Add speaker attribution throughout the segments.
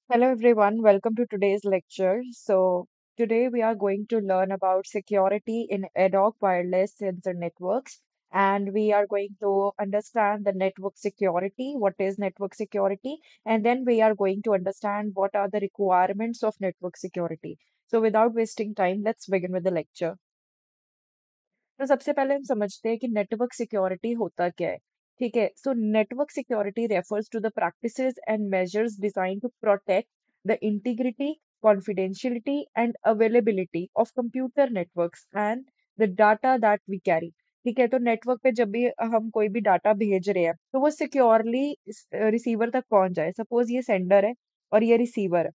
Speaker 1: Hello everyone, welcome to today's lecture. Today we are going to learn about security in ad hoc wireless sensor networks, and we are going to understand the network security, what is network security, and then we are going to understand what are the requirements of network security. So without wasting time, let's begin with the lecture. तो सबसे पहले हम समझते हैं कि network security होता क्या है। ठीक है, so network security refers to the practices and measures designed to protect the integrity, confidentiality and availability of computer networks and the data that we carry. ठीक है, तो नेटवर्क पे जब भी हम कोई भी डाटा भेज रहे हैं तो वो सिक्योरली रिसीवर तक पहुंच जाए। सपोज ये सेंडर है और ये रिसीवर है।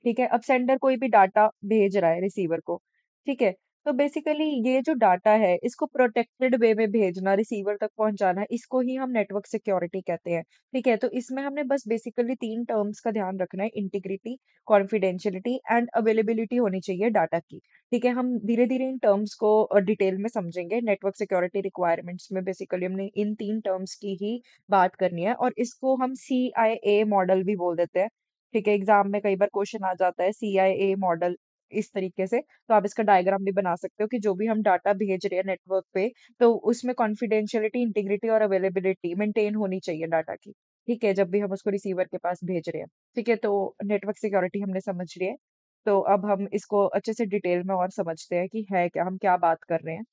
Speaker 1: ठीक है, अब सेंडर कोई भी डाटा भेज रहा है रिसीवर को। ठीक है, तो बेसिकली ये जो डाटा है इसको प्रोटेक्टेड वे में भेजना, रिसीवर तक पहुंचाना, इसको ही हम नेटवर्क सिक्योरिटी कहते हैं। ठीक है, तो इसमें हमने बस बेसिकली तीन टर्म्स का ध्यान रखना है: इंटीग्रिटी, कॉन्फिडेंशियलिटी एंड अवेलेबिलिटी होनी चाहिए डाटा की। ठीक है, हम धीरे धीरे इन टर्म्स को डिटेल में समझेंगे। नेटवर्क सिक्योरिटी रिक्वायरमेंट्स में बेसिकली हमने इन तीन टर्म्स की ही बात करनी है, और इसको हम CIA मॉडल भी बोल देते हैं। ठीक है, एग्जाम में कई बार क्वेश्चन आ जाता है CIA मॉडल इस तरीके से। तो आप इसका डायग्राम भी बना सकते हो कि जो भी हम डाटा भेज रहे हैं नेटवर्क पे, तो उसमें कॉन्फिडेंशियलिटी, इंटीग्रिटी और अवेलेबिलिटी मेंटेन होनी चाहिए डाटा की। ठीक है, जब भी हम उसको रिसीवर के पास भेज रहे हैं। ठीक है, तो नेटवर्क सिक्योरिटी हमने समझ लिया है। तो अब हम इसको अच्छे से डिटेल में और समझते हैं कि है क्या, हम क्या बात कर रहे हैं।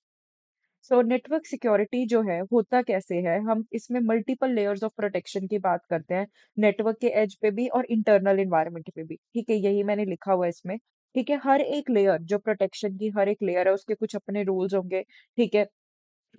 Speaker 1: सो नेटवर्क सिक्योरिटी जो है होता कैसे है, हम इसमें मल्टीपल लेयर्स ऑफ प्रोटेक्शन की बात करते हैं। नेटवर्क के एज पे भी और इंटरनल इन्वायरमेंट पे भी। ठीक है, यही मैंने लिखा हुआ है इसमें। ठीक है, हर एक लेयर, जो प्रोटेक्शन की हर एक लेयर है, उसके कुछ अपने रूल्स होंगे। ठीक है,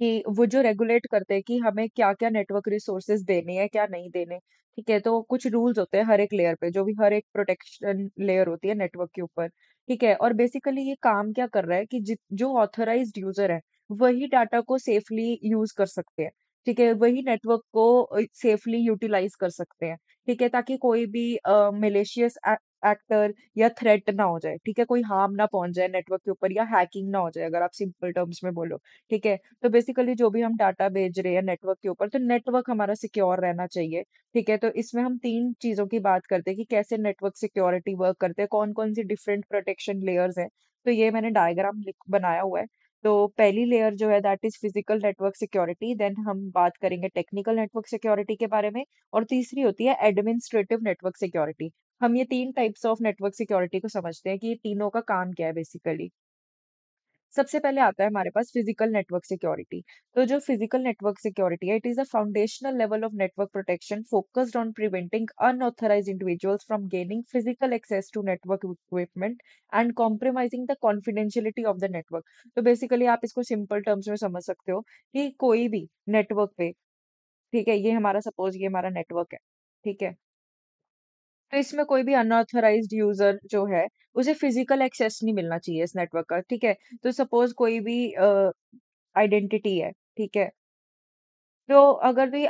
Speaker 1: कि वो जो रेगुलेट करते हैं कि हमें क्या क्या नेटवर्क रिसोर्सेज देने हैं, क्या नहीं देने। ठीक है, तो कुछ रूल्स होते हैं हर एक लेयर पे, जो भी हर एक प्रोटेक्शन लेयर होती है नेटवर्क के ऊपर। ठीक है, और बेसिकली ये काम क्या कर रहा है कि जो ऑथराइज्ड यूजर है वही डाटा को सेफली यूज कर सकते हैं। ठीक है, वही नेटवर्क को सेफली यूटिलाइज कर सकते हैं। ठीक है, ताकि कोई भी मिलेशियस एक्टर या थ्रेट ना हो जाए। ठीक है, कोई हार्म ना पहुंच जाए नेटवर्क के ऊपर, या हैकिंग ना हो जाए, अगर आप सिंपल टर्म्स में बोलो। ठीक है, तो बेसिकली जो भी हम डाटा भेज रहे हैं नेटवर्क के ऊपर, तो नेटवर्क हमारा सिक्योर रहना चाहिए। ठीक है, तो इसमें हम तीन चीजों की बात करते हैं कि कैसे नेटवर्क सिक्योरिटी वर्क करते हैं, कौन कौन सी डिफरेंट प्रोटेक्शन लेयर्स हैं। तो ये मैंने डायग्राम बनाया हुआ है। तो पहली लेयर जो है that is physical network security, then हम बात करेंगे टेक्निकल नेटवर्क सिक्योरिटी के बारे में, और तीसरी होती है एडमिनिस्ट्रेटिव नेटवर्क सिक्योरिटी। हम ये तीन टाइप्स ऑफ नेटवर्क सिक्योरिटी को समझते हैं कि ये तीनों का काम क्या है बेसिकली। सबसे पहले आता है हमारे पास फिजिकल नेटवर्क सिक्योरिटी। तो जो फिजिकल नेटवर्क सिक्योरिटी है, it is a foundational level of network protection focused on preventing unauthorised individuals from gaining physical access to network equipment and compromising the confidentiality of the network. तो basically आप इसको simple terms में समझ सकते हो कि कोई भी नेटवर्क पे, ठीक है, ये हमारा सपोज ये हमारा नेटवर्क है। ठीक है, तो इसमें कोई भी अनऑथराइज्ड यूजर जो है उसे फिजिकल एक्सेस नहीं मिलना चाहिए इस नेटवर्क का। ठीक है, तो सपोज कोई भी आइडेंटिटी है। ठीक है, तो अगर भी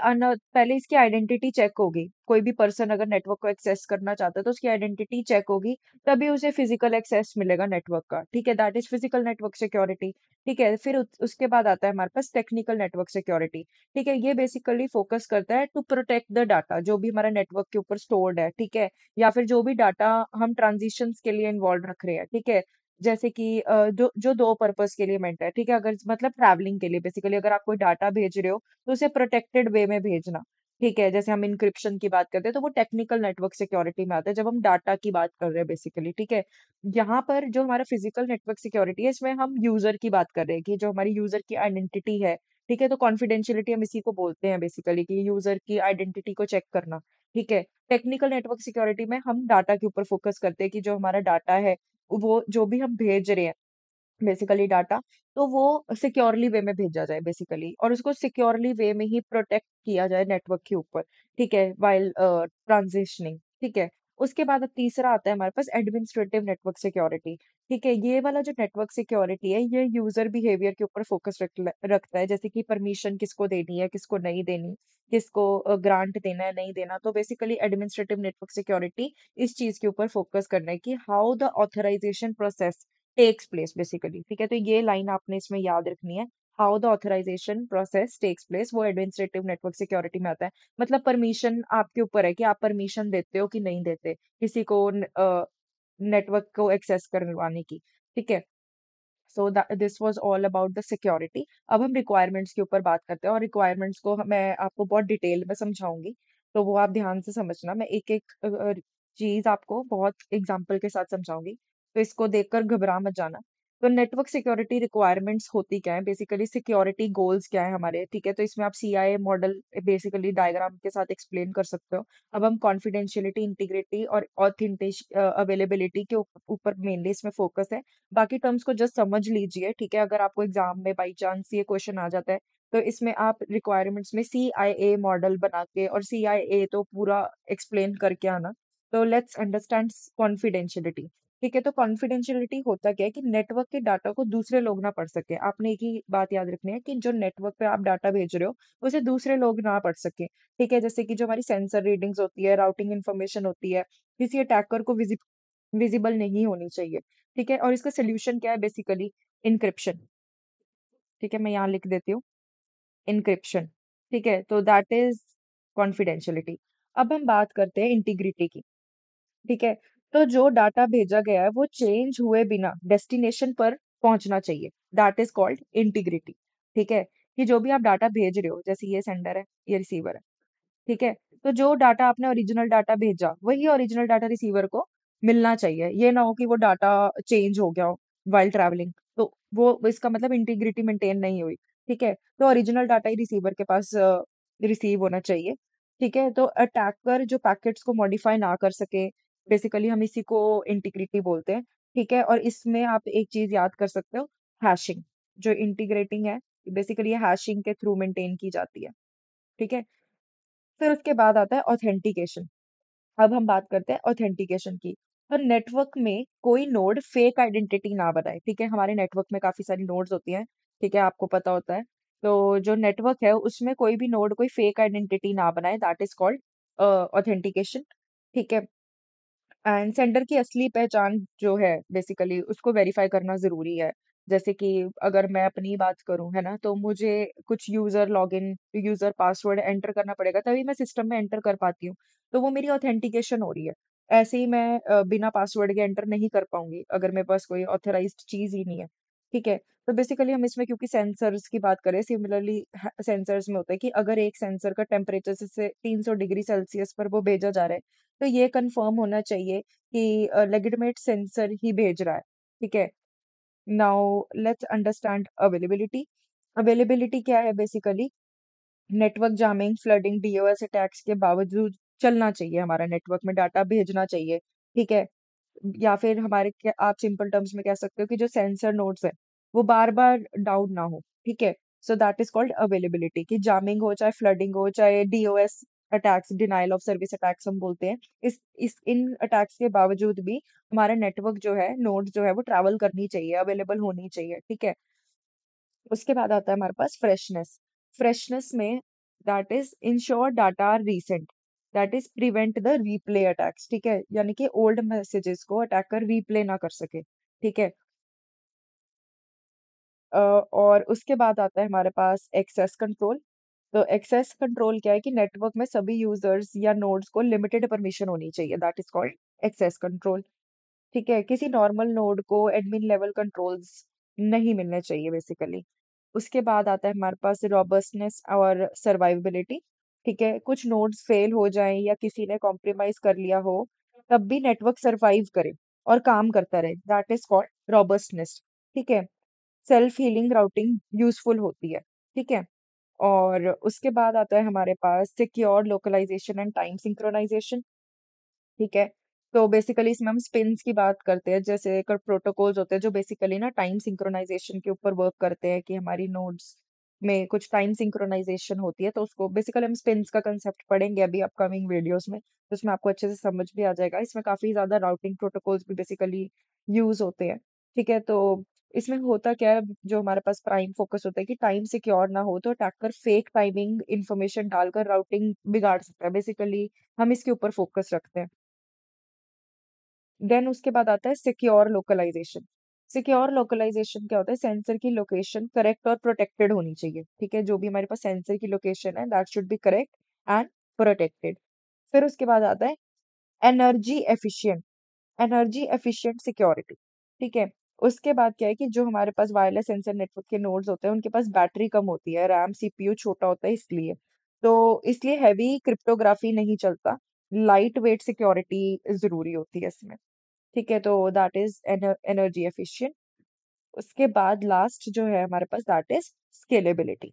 Speaker 1: पहले इसकी आइडेंटिटी चेक होगी। कोई भी पर्सन अगर नेटवर्क को एक्सेस करना चाहता है तो उसकी आइडेंटिटी चेक होगी, तभी उसे फिजिकल एक्सेस मिलेगा नेटवर्क का। ठीक है, that is physical network security. ठीक है, फिर उसके बाद आता है हमारे पास टेक्निकल नेटवर्क सिक्योरिटी। ठीक है, ये बेसिकली फोकस करता है टू प्रोटेक्ट द डाटा जो भी हमारा नेटवर्क के ऊपर स्टोर्ड है। ठीक है, या फिर जो भी डाटा हम ट्रांजिशंस के लिए इन्वॉल्व रख रहे हैं। ठीक है, जैसे कि जो जो दो पर्पस के लिए मेंट है। ठीक है, अगर मतलब ट्रैवलिंग के लिए बेसिकली अगर आप कोई डाटा भेज रहे हो तो उसे प्रोटेक्टेड वे में भेजना। ठीक है, जैसे हम इंक्रिप्शन की बात करते हैं तो वो टेक्निकल नेटवर्क सिक्योरिटी में आता है, जब हम डाटा की बात कर रहे हैं बेसिकली। ठीक है, यहाँ पर जो हमारा फिजिकल नेटवर्क सिक्योरिटी है, इसमें हम यूजर की बात कर रहे हैं कि जो हमारी यूजर की आइडेंटिटी है। ठीक है, तो कॉन्फिडेंशियलिटी हम इसी को बोलते हैं बेसिकली, कि यूजर की आइडेंटिटी को चेक करना। ठीक है, टेक्निकल नेटवर्क सिक्योरिटी में हम डाटा के ऊपर फोकस करते हैं कि जो हमारा डाटा है वो जो भी हम भेज रहे हैं बेसिकली डाटा, तो वो सिक्योरली वे में भेजा जाए बेसिकली, और उसको सिक्योरली वे में ही प्रोटेक्ट किया जाए नेटवर्क के ऊपर। ठीक है, वाइल ट्रांजिशनिंग। ठीक है, उसके बाद अब तीसरा आता है हमारे पास एडमिनिस्ट्रेटिव नेटवर्क सिक्योरिटी। ठीक है, ये वाला जो नेटवर्क सिक्योरिटी है ये यूजर बिहेवियर के ऊपर फोकस रखता है, जैसे कि परमिशन किसको देनी है, किसको नहीं देनी, किसको ग्रांट देना है, नहीं देना। तो बेसिकली एडमिनिस्ट्रेटिव नेटवर्क सिक्योरिटी इस चीज के ऊपर फोकस करना है कि how the authorisation process takes place basically. ठीक है, तो ये लाइन आपने इसमें याद रखनी है। How the authorisation process takes place, वो एडमिनिस्ट्रेटिव नेटवर्क सिक्योरिटी में आता है। मतलब परमिशन आपके ऊपर है कि आप परमिशन देते हो कि नहीं देते किसी को नेटवर्क को एक्सेस करवाने की। ठीक है, so this was all about the security. अब हम रिक्वायरमेंट्स के ऊपर बात करते हैं, और रिक्वायरमेंट्स को मैं आपको बहुत डिटेल में समझाऊंगी, तो वो आप ध्यान से समझना। मैं एक एक चीज आपको बहुत एग्जांपल के साथ समझाऊंगी, तो इसको देखकर घबरा मत जाना। तो नेटवर्क सिक्योरिटी रिक्वायरमेंट्स होती क्या है, बेसिकली सिक्योरिटी गोल्स क्या है हमारे। ठीक है, तो इसमें आप सीआईए मॉडल बेसिकली डायग्राम के साथ एक्सप्लेन कर सकते हो। अब हम कॉन्फिडेंशियलिटी, इंटीग्रिटी और ऑथेंटिक अवेलेबिलिटी के ऊपर मेनली इसमें फोकस है। बाकी टर्म्स को जस्ट समझ लीजिए। ठीक है, अगर आपको एग्जाम में बाई चांस ये क्वेश्चन आ जाता है, तो इसमें आप रिक्वायरमेंट्स में सीआईए मॉडल बना के और सीआईए तो पूरा एक्सप्लेन करके आना। तो लेट्स अंडरस्टैंड कॉन्फिडेंशियलिटी। ठीक है, तो कॉन्फिडेंशियलिटी होता क्या है कि नेटवर्क के डाटा को दूसरे लोग ना पढ़ सके। आपने एक ही बात याद रखनी है कि जो नेटवर्क पे आप डाटा भेज रहे हो उसे दूसरे लोग ना पढ़ सके। ठीक है, जैसे कि जो हमारी सेंसर रीडिंग्स होती है, राउटिंग इन्फॉर्मेशन होती है, किसी अटैकर को विजिबल नहीं होनी चाहिए। ठीक है, और इसका सोल्यूशन क्या है, बेसिकली इनक्रिप्शन। ठीक है, मैं यहाँ लिख देती हूँ, इनक्रिप्शन। ठीक है, तो दैट इज कॉन्फिडेंशियलिटी। अब हम बात करते हैं इंटीग्रिटी की। ठीक है, तो जो डाटा भेजा गया है वो चेंज हुए बिना डेस्टिनेशन पर पहुंचना चाहिए, दैट इज कॉल्ड इंटीग्रिटी। ठीक है, कि जो भी आप डाटा भेज रहे हो, जैसे ये सेंडर है, ये रिसीवर है। ठीक है, तो जो डाटा आपने ओरिजिनल डाटा भेजा वही ओरिजिनल डाटा रिसीवर को मिलना चाहिए। ये ना हो कि वो डाटा चेंज हो गया हो वाइल ट्रैवलिंग, तो वो इसका मतलब इंटीग्रिटी मेंटेन नहीं हुई। ठीक है, तो ओरिजिनल डाटा ही रिसीवर के पास रिसीव होना चाहिए। ठीक है, तो अटैकर जो पैकेट्स को मॉडिफाई ना कर सके, बेसिकली हम इसी को इंटीग्रिटी बोलते हैं। ठीक है, और इसमें आप एक चीज याद कर सकते हो, हैशिंग। जो इंटीग्रेटिंग है, बेसिकली ये हैशिंग के थ्रू मेंटेन की जाती है। ठीक है, फिर उसके बाद आता है ऑथेंटिकेशन। अब हम बात करते हैं ऑथेंटिकेशन की। तो नेटवर्क में कोई नोड फेक आइडेंटिटी ना बनाए। ठीक है, हमारे नेटवर्क में काफी सारी नोड्स होती हैं। ठीक है, आपको पता होता है। तो जो नेटवर्क है उसमें कोई भी नोड कोई फेक आइडेंटिटी ना बनाए, दैट इज कॉल्ड ऑथेंटिकेशन। ठीक है, एंड सेंडर की असली पहचान जो है बेसिकली उसको वेरीफाई करना जरूरी है। जैसे कि अगर मैं अपनी बात करूं, है ना, तो मुझे कुछ user login, user password enter करना पड़ेगा तभी मैं सिस्टम में एंटर कर पाती हूँ। तो वो मेरी ऑथेंटिकेशन हो रही है। ऐसे ही मैं बिना पासवर्ड के एंटर नहीं कर पाऊंगी अगर मेरे पास कोई ऑथराइज्ड चीज ही नहीं है। ठीक है, तो बेसिकली हम इसमें क्योंकि सेंसर्स की बात करें, सिमिलरली सेंसर्स में होता है कि अगर एक सेंसर का टेम्परेचर से 300 डिग्री सेल्सियस पर वो भेजा जा रहा है, तो ये कंफर्म होना चाहिए कि लेजिटिमेट सेंसर ही भेज रहा है। ठीक है, now let's understand availability. Availability क्या है, basically network jamming, flooding, DOS attacks के बावजूद चलना चाहिए, हमारा नेटवर्क में डाटा भेजना चाहिए। ठीक है, या फिर हमारे आप सिंपल टर्म्स में कह सकते हो कि जो सेंसर नोड्स है वो बार बार डाउन ना हो। ठीक है, so that is called availability. कि जामिंग हो, चाहे फ्लडिंग हो, चाहे DOS attacks, denial of service attacks हम बोलते हैं, इस इन अटैक्स के बावजूद भी हमारा नेटवर्क जो है, नोड जो है, वो ट्रैवल करनी चाहिए, अवेलेबल होनी चाहिए। ठीक है, उसके बाद आता है हमारे पास फ्रेशनेस। फ्रेशनेस में that is ensure data are recent, that is prevent the replay attacks. ठीक है, यानी कि ओल्ड मैसेजेस को अटैकर रीप्ले ना कर सके। ठीक है, और उसके बाद आता है हमारे पास एक्सेस कंट्रोल। तो एक्सेस कंट्रोल क्या है कि नेटवर्क में सभी यूजर्स या नोड्स को लिमिटेड परमिशन होनी चाहिए, that is called access control. ठीक है, किसी नॉर्मल नोड को एडमिन लेवल कंट्रोल्स नहीं मिलने चाहिए बेसिकली। उसके बाद आता है हमारे पास रोबस्टनेस और सर्वाइवेबिलिटी। ठीक है, कुछ नोड्स फेल हो जाएं या किसी ने कॉम्प्रोमाइज कर लिया हो, तब भी नेटवर्क सरवाइव करे और काम करता रहे, दैट इज कॉल्ड रोबस्टनेस। ठीक है, सेल्फ हीलिंग राउटिंग यूजफुल होती है। ठीक है, और उसके बाद आता है हमारे पास secure localization and time synchronization. ठीक है, तो बेसिकली इसमें हम स्पिन्स की बात करते हैं, जैसे प्रोटोकॉल्स होते हैं जो बेसिकली ना टाइम सिंक्रोनाइजेशन के ऊपर वर्क करते हैं, कि हमारी नोड्स में कुछ टाइम सिंक्रोनाइजेशन होती है, तो उसको बेसिकली हम स्पिन्स का कंसेप्ट पढ़ेंगे अभी अपकमिंग वीडियोस में, तो उसमें आपको अच्छे से समझ भी आ जाएगा। इसमें काफी ज्यादा राउटिंग प्रोटोकॉल्स भी बेसिकली यूज होते हैं। ठीक है, तो इसमें होता क्या है, जो हमारे पास प्राइम फोकस होता है कि टाइम सिक्योर ना हो तो अटैकर फेक टाइमिंग इंफॉर्मेशन डालकर राउटिंग बिगाड़ सकता है, बेसिकली हम इसके ऊपर फोकस रखते हैं। देन उसके बाद आता है सिक्योर लोकलाइजेशन। सिक्योर लोकलाइजेशन क्या होता है? सेंसर की लोकेशन करेक्ट और प्रोटेक्टेड होनी चाहिए, ठीक है? जो भी हमारे पास सेंसर की लोकेशन है that should be correct and protected. फिर उसके बाद आता है energy efficient, energy efficient security, ठीक है? उसके बाद क्या है कि जो हमारे पास वायरलेस सेंसर नेटवर्क के नोड्स होते हैं उनके पास बैटरी कम होती है, रैम सीपीयू छोटा होता है इसलिए, तो इसलिए हैवी क्रिप्टोग्राफी नहीं चलता, लाइट वेट सिक्योरिटी जरूरी होती है इसमें, ठीक है? तो दैट इज एनर्जी एफिशिएंट। उसके बाद लास्ट जो है हमारे पास दैट इज स्केलेबिलिटी।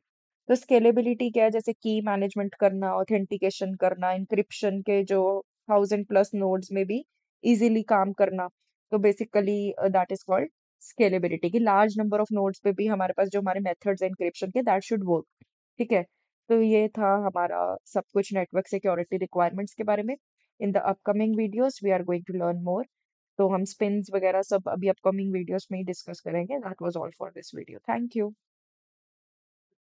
Speaker 1: तो स्केलेबिलिटी क्या है? जैसे की मैनेजमेंट करना, ऑथेंटिकेशन करना, इंक्रिप्शन के जो 1000+ नोड्स में भी इजीली काम करना। तो basically that is called scalability, कि लार्ज नंबर ऑफ नोड्स पे भी हमारे पास जो हमारे मेथड्स हैं इंक्रिप्शन के दैट शुड वर्क, ठीक है? तो ये था हमारा सब कुछ नेटवर्क सिक्योरिटी रिक्वायरमेंट्स के बारे में। In the upcoming videos we are going to learn more. तो हम स्पिन्स वगैरह सब अभी अपकमिंग वीडियोस में ही डिस्कस करेंगे। That was all for this video, thank you.